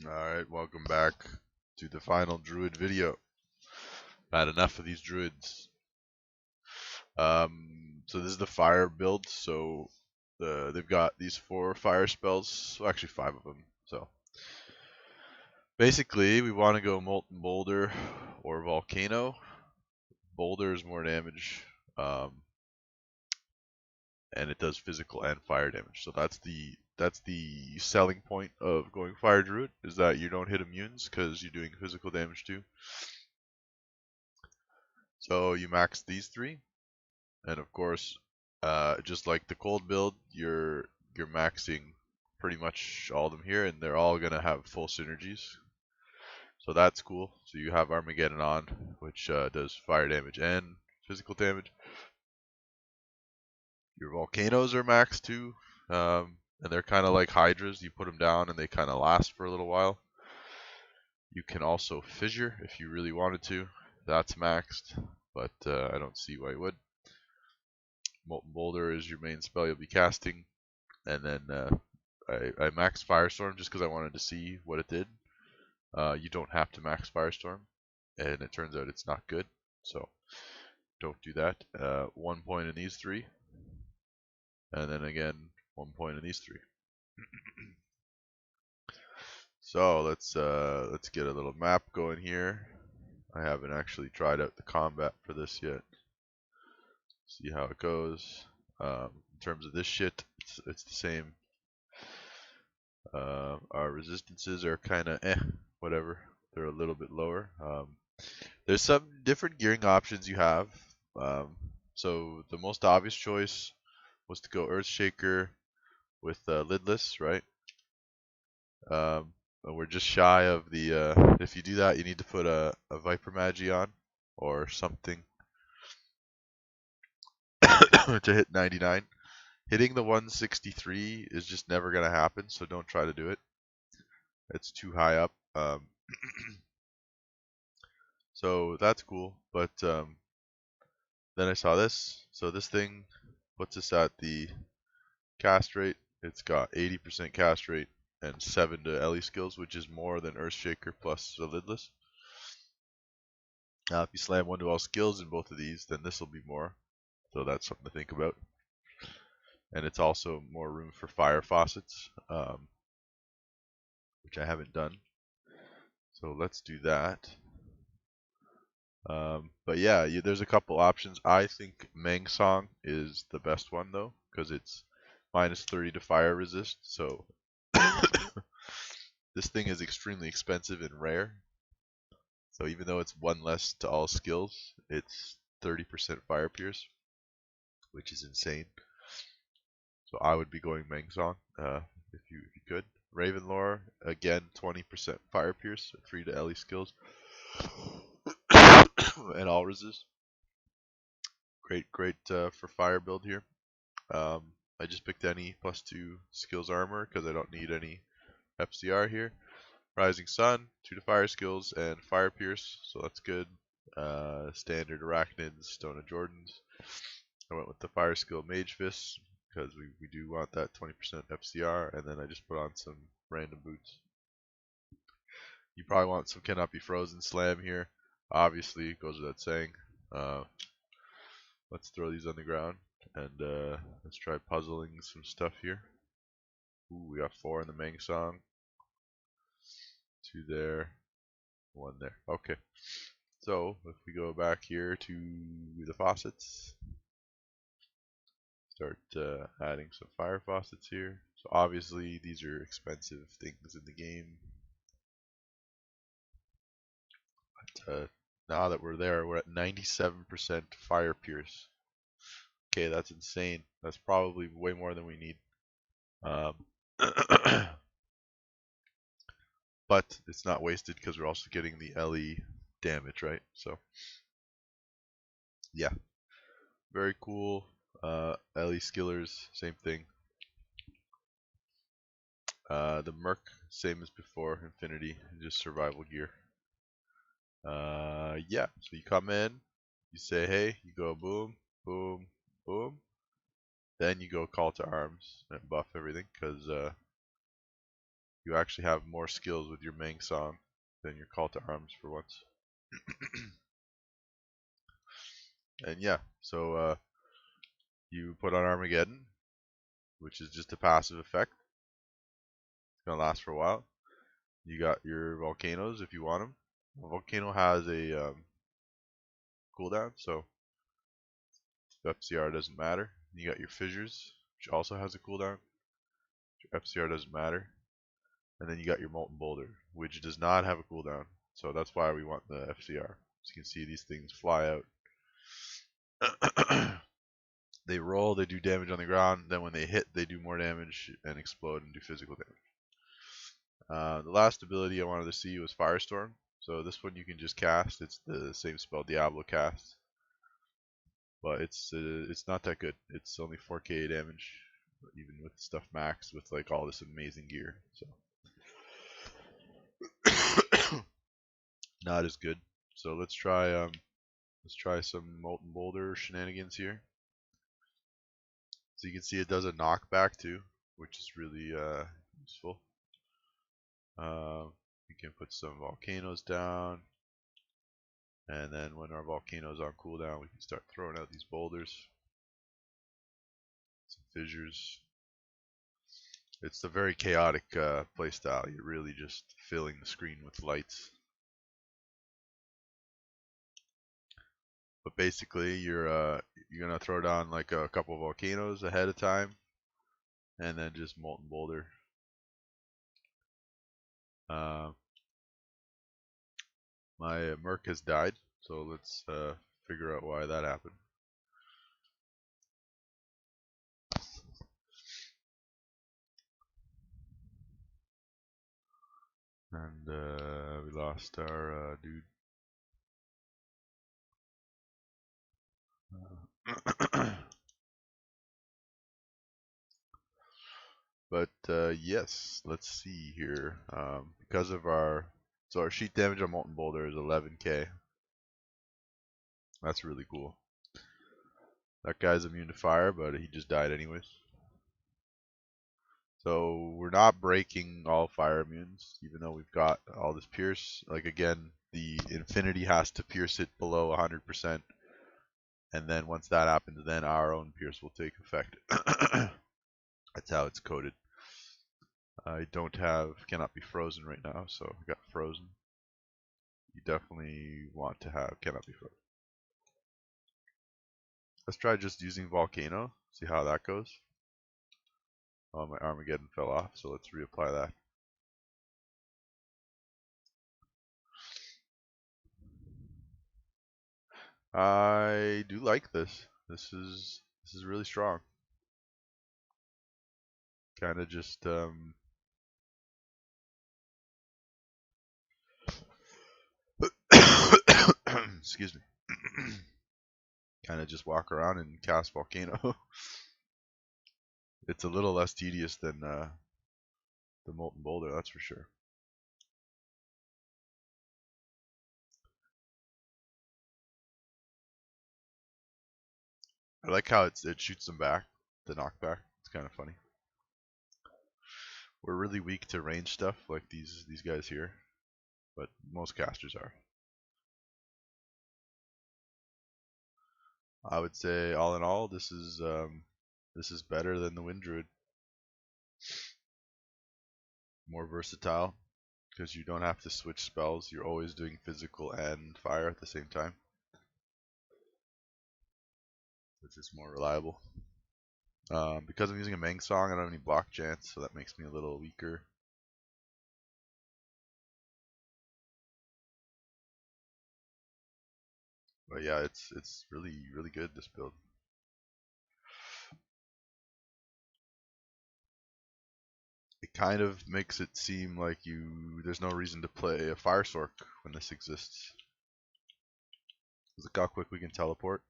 Alright, welcome back to the final druid video. Had enough of these druids. So this is the fire build, so they've got these 4 fire spells, well, actually 5 of them. So basically we want to go Molten Boulder or Volcano. Boulder is more damage, and it does physical and fire damage. So that's the selling point of going fire druid, is that you don't hit immunes because you're doing physical damage too. So you max these 3, and of course, just like the cold build, you're maxing pretty much all of them here, and they're all gonna have full synergies. So that's cool. So you have Armageddon on, which does fire damage and physical damage. Your volcanoes are maxed too, and they're kind of like hydras. You put them down, and they kind of last for a little while. You can also fissure if you really wanted to. That's maxed, but I don't see why you would. Molten Boulder is your main spell you'll be casting, and then I maxed Firestorm just because I wanted to see what it did. You don't have to max Firestorm, and it turns out it's not good, so don't do that. 1 point in these 3, and then again 1 point in these 3. So let's get a little map going here. I haven't actually tried out the combat for this yet. See how it goes. In terms of this shit, it's the same. Our resistances are kind of whatever. They're a little bit lower. There's some different gearing options you have. So the most obvious choice was to go Earthshaker with lidless, right? And we're just shy of the. If you do that, you need to put a Viper Magi on or something to hit 99. Hitting the 163 is just never gonna happen, so don't try to do it. It's too high up. So that's cool, but then I saw this. So this thing puts us at the cast rate. It's got 80% cast rate and 7 to LE skills, which is more than Earthshaker plus the lidless. If you slam 1 to all skills in both of these, then this will be more. So that's something to think about. And it's also more room for fire faucets, which I haven't done. So let's do that. But yeah, there's a couple options. I think Mang Song is the best one though, because it's minus 30 to fire resist. So this thing is extremely expensive and rare. So even though it's 1 less to all skills, it's 30% fire pierce, which is insane. So I would be going Mang Song if you could. Ravenlore, again, 20% fire pierce, 3 to LE skills, and all resist. Great for fire build here. I just picked any +2 skills armor because I don't need any FCR here. Rising Sun, 2 to fire skills and fire pierce, so that's good. Standard arachnids, Stone of Jordans. I went with the fire skill Mage Fist because we do want that 20% FCR, and then I just put on some random boots. You probably want some Cannot Be Frozen Slam here. Obviously, it goes without saying. Let's throw these on the ground, and let's try puzzling some stuff here. Ooh, we got 4 in the Mang Song. 2 there, 1 there. Okay. So if we go back here to the faucets, start adding some fire faucets here. So obviously these are expensive things in the game. But now that we're there, we're at 97% fire pierce. Okay, that's insane. That's probably way more than we need. But it's not wasted because we're also getting the LE damage, right? So yeah, very cool. LE skillers, same thing. The Merc, same as before, Infinity, just survival gear. Yeah, so you come in, you say hey, you go boom, boom, boom. Then you go call to arms and buff everything, because you actually have more skills with your Mang Song than your call to arms for once. And yeah, so you put on Armageddon, which is just a passive effect. It's gonna last for a while. You got your volcanoes if you want them. A volcano has a cooldown, so FCR doesn't matter. You got your fissures, which also has a cooldown. FCR doesn't matter. And then you got your Molten Boulder, which does not have a cooldown. So that's why we want the FCR. As you can see, these things fly out. They roll, they do damage on the ground. Then when they hit, they do more damage and explode and do physical damage. The last ability I wanted to see was Firestorm. So this one you can just cast. It's the same spell Diablo casts, but it's not that good. It's only 4k damage, even with stuff maxed with like all this amazing gear. So not as good. So let's try some Molten Boulder shenanigans here. So you can see it does a knockback too, which is really useful. We can put some volcanoes down, and then when our volcanoes on cooldown, we can start throwing out these boulders. Some fissures. It's a very chaotic playstyle. You're really just filling the screen with lights. But basically, you're gonna throw down like a couple volcanoes ahead of time, and then just Molten Boulder. My Merc has died, so let's figure out why that happened. And we lost our dude. But yes, let's see here. Because of our sheet damage on Molten Boulder is 11k. That's really cool. That guy's immune to fire, but he just died anyways. So we're not breaking all fire immunes, even though we've got all this pierce. Like again, the infinity has to pierce it below 100%, and then once that happens, then our own pierce will take effect. That's how it's coded. I don't have cannot be frozen right now, so I got frozen. You definitely want to have cannot be frozen. Let's try just using volcano, see how that goes. Oh, my Armageddon fell off, so let's reapply that. I do like this. This is really strong. Kind of just excuse me. Kind of just walk around and cast volcano. It's a little less tedious than the Molten Boulder, that's for sure. I like how it shoots them back, the knockback. It's kind of funny. We're really weak to range stuff like these guys here, but most casters are. I would say all in all, this is better than the Wind Druid. More versatile because you don't have to switch spells. You're always doing physical and fire at the same time. It's just more reliable. Because I'm using a Mang Song, I don't have any block chance, so that makes me a little weaker. But yeah, it's really good, this build. It kind of makes it seem like there's no reason to play a Fire Sork when this exists. Look how quick we can teleport.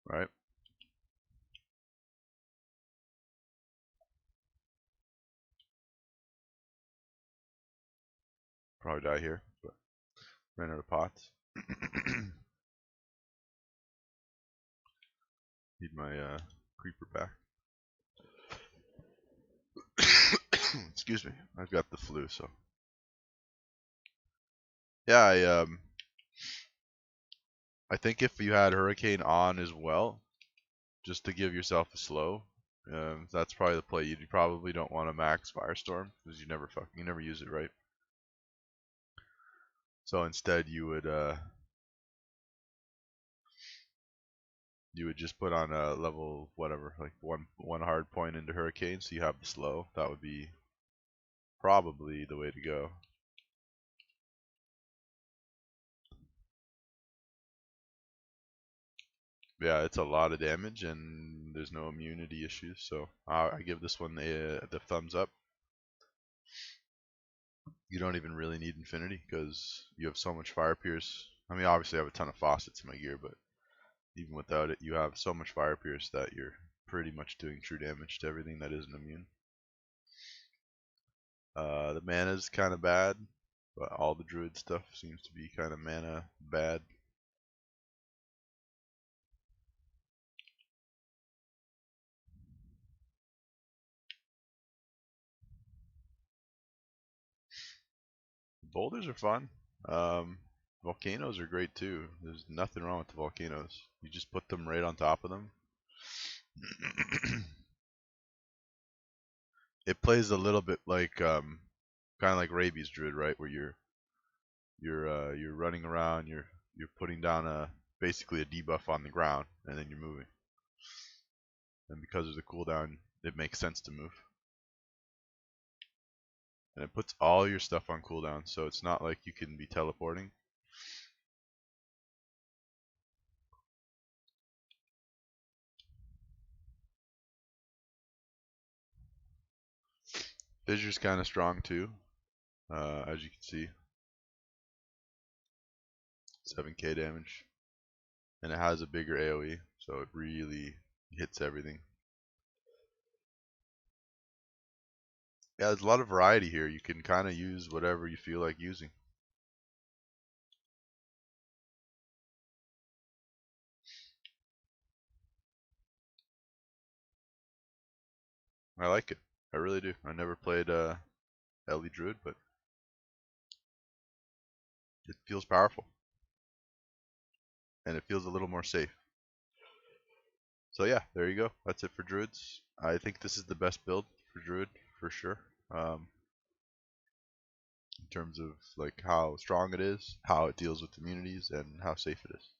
Right? Probably die here, but ran out of pots. Need my creeper back. Excuse me, I've got the flu, so yeah. I think if you had Hurricane on as well, just to give yourself a slow, that's probably the play. You probably don't want to max Firestorm because you never use it, right? So instead you would just put on a level whatever, like one hard point into Hurricane, so you have the slow. That would be probably the way to go. Yeah, it's a lot of damage and there's no immunity issues, so I give this one the thumbs up. You don't even really need Infinity because you have so much Fire Pierce. I mean, obviously I have a ton of faucets in my gear, but even without it, you have so much Fire Pierce that you're pretty much doing true damage to everything that isn't immune. The mana is kind of bad, but all the druid stuff seems to be kind of mana bad. Boulders are fun. Volcanoes are great too. There's nothing wrong with the volcanoes. You just put them right on top of them. It plays a little bit like kind of like Rabies Druid, right? Where you're running around, you're putting down basically a debuff on the ground, and then you're moving. And because of the cooldown, it makes sense to move. And it puts all your stuff on cooldown, so it's not like you can be teleporting. Fissure's kind of strong too, as you can see. 7k damage. And it has a bigger AoE, so it really hits everything. Yeah, there's a lot of variety here. You can kind of use whatever you feel like using. I like it. I really do. I never played Ellie Druid, but it feels powerful. And it feels a little more safe. So yeah, there you go. That's it for Druids. I think this is the best build for Druid, for sure. In terms of like how strong it is, how it deals with immunities, and how safe it is.